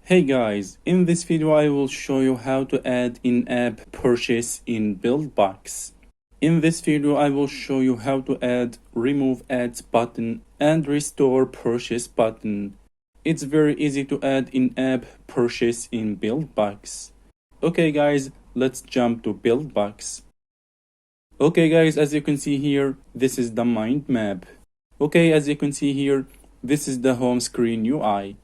Hey guys, in this video I will show you how to add in-app purchase in BuildBox. In this video I will show you how to add remove ads button and restore purchase button. It's very easy to add in-app purchase in BuildBox. Okay guys, let's jump to BuildBox. Okay guys, as you can see here, this is the mind map. Okay, as you can see here, this is the home screen UI.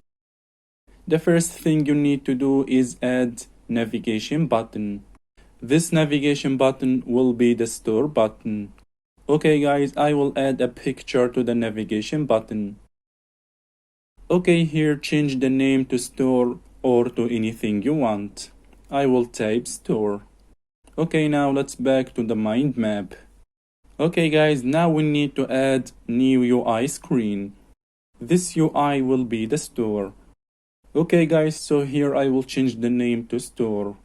The first thing you need to do is add navigation button. This navigation button will be the store button. Okay guys, I will add a picture to the navigation button. Okay, here change the name to store or to anything you want. I will type store. Okay, now let's back to the mind map. Okay guys, now we need to add new UI screen. This UI will be the store. Okay guys, so here I will change the name to store.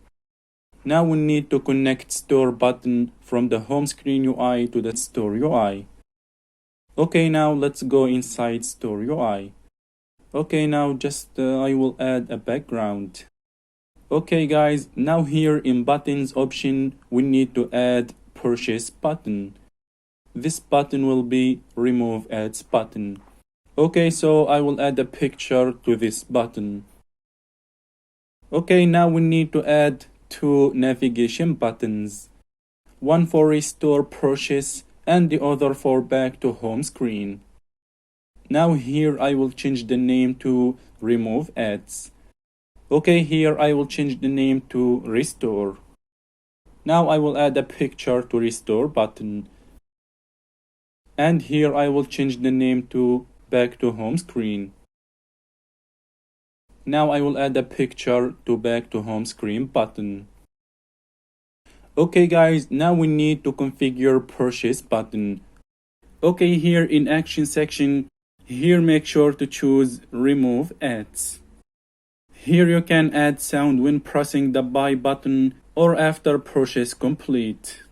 Now we need to connect store button from the home screen UI to the store UI. Okay, now let's go inside store UI. Okay, now I will add a background. Okay guys, now here in buttons option we need to add purchase button. This button will be remove ads button. Okay, so I will add a picture to this button. Okay, now we need to add two navigation buttons. One for restore purchase and the other for back to home screen. Now here I will change the name to remove ads. Okay, here I will change the name to restore. Now I will add a picture to restore button. And here I will change the name to back to home screen. Now I will add a picture to back to home screen button. Okay guys, now we need to configure purchase button. Okay, here in action section, here make sure to choose remove ads. Here you can add sound when pressing the buy button or after purchase complete.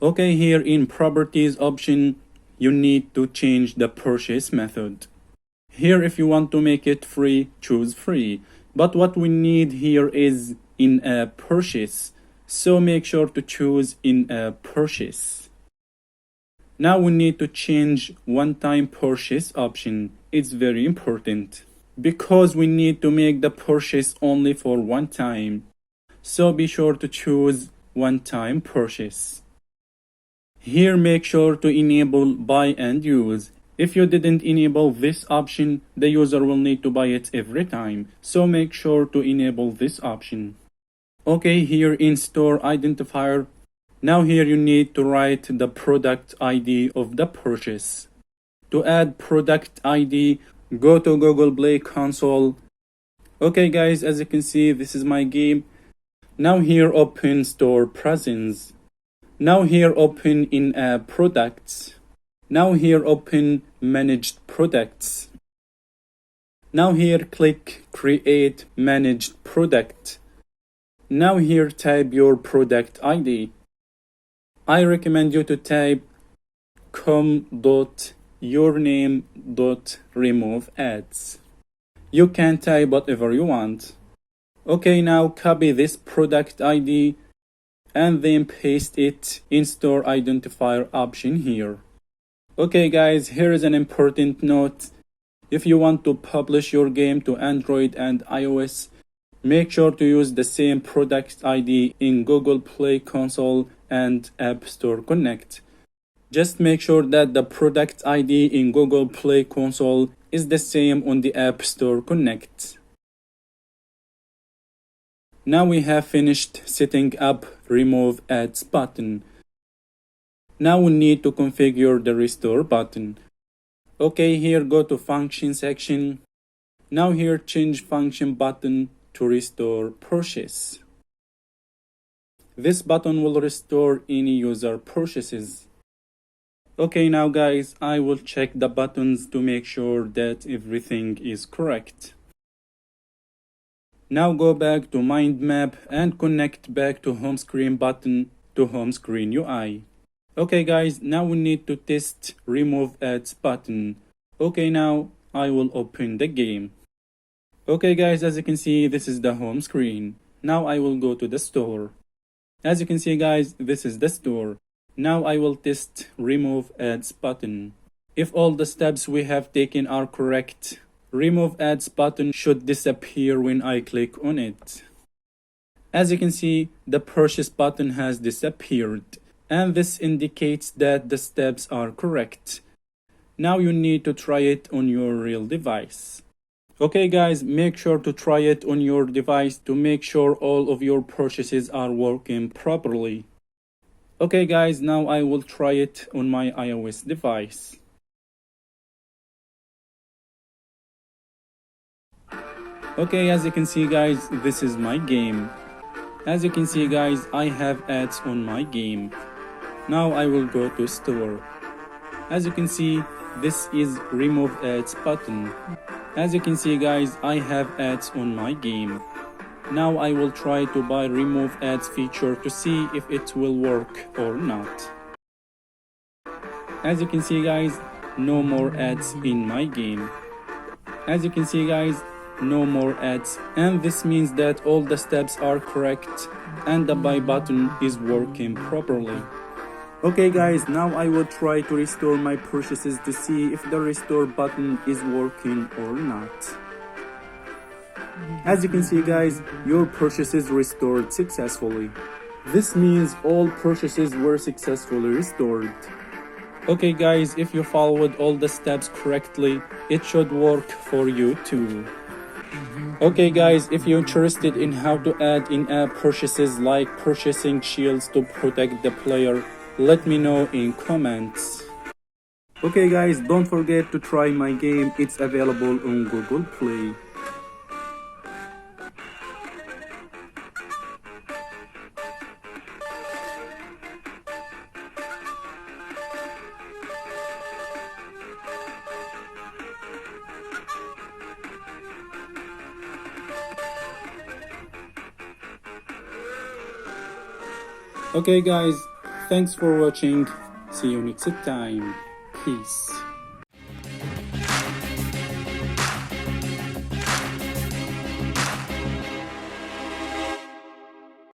Okay, here in properties option, you need to change the purchase method. Here if you want to make it free, choose free. But what we need here is in-app purchase. So make sure to choose in-app purchase. Now we need to change one-time purchase option. It's very important because we need to make the purchase only for one time. So be sure to choose one-time purchase. Here make sure to enable buy and use. If you didn't enable this option, the user will need to buy it every time. So make sure to enable this option. Okay, here in store identifier, now here you need to write the product ID of the purchase. To add product ID, go to Google Play Console. Okay guys, as you can see, this is my game. Now here open store presence. Now here open in-app products. Now here open managed products. Now here click create managed product. Now here type your product ID. I recommend you to type com.yourname.remove ads. You can type whatever you want. Okay, now copy this product ID and then paste it in store identifier option here. Okay guys, here is an important note. If you want to publish your game to Android and iOS, make sure to use the same product ID in Google Play Console and App Store Connect. Just make sure that the product ID in Google Play Console is the same on the App Store Connect. Now we have finished setting up remove ads button. Now we need to configure the restore button. Okay, here go to function section. Now here change function button to restore purchase. This button will restore any user purchases. Okay, now guys, I will check the buttons to make sure that everything is correct. Now go back to mind map and connect back to home screen button to home screen UI. Okay guys, now we need to test remove ads button. Okay, now I will open the game. Okay guys, as you can see, this is the home screen. Now I will go to the store. As you can see guys, this is the store. Now I will test remove ads button. If all the steps we have taken are correct, remove ads button should disappear when I click on it. As you can see, the purchase button has disappeared, and this indicates that the steps are correct. Now you need to try it on your real device. Okay guys, make sure to try it on your device to make sure all of your purchases are working properly. Okay guys, now I will try it on my iOS device. Okay, as you can see guys, this is my game. As you can see guys, I have ads on my game. Now I will go to store. As you can see, this is remove ads button. As you can see guys, I have ads on my game. Now I will try to buy remove ads feature to see if it will work or not. As you can see guys, no more ads in my game. As you can see guys, no more ads, and this means that all the steps are correct and the buy button is working properly. Okay guys, now I will try to restore my purchases to see if the restore button is working or not. As you can see guys, your purchases restored successfully. This means all purchases were successfully restored. Okay guys, if you followed all the steps correctly, it should work for you too. Okay guys, if you're interested in how to add in-app purchases like purchasing shields to protect the player, let me know in comments. Okay guys, don't forget to try my game. It's available on Google Play. Okay guys, thanks for watching. See you next time. Peace.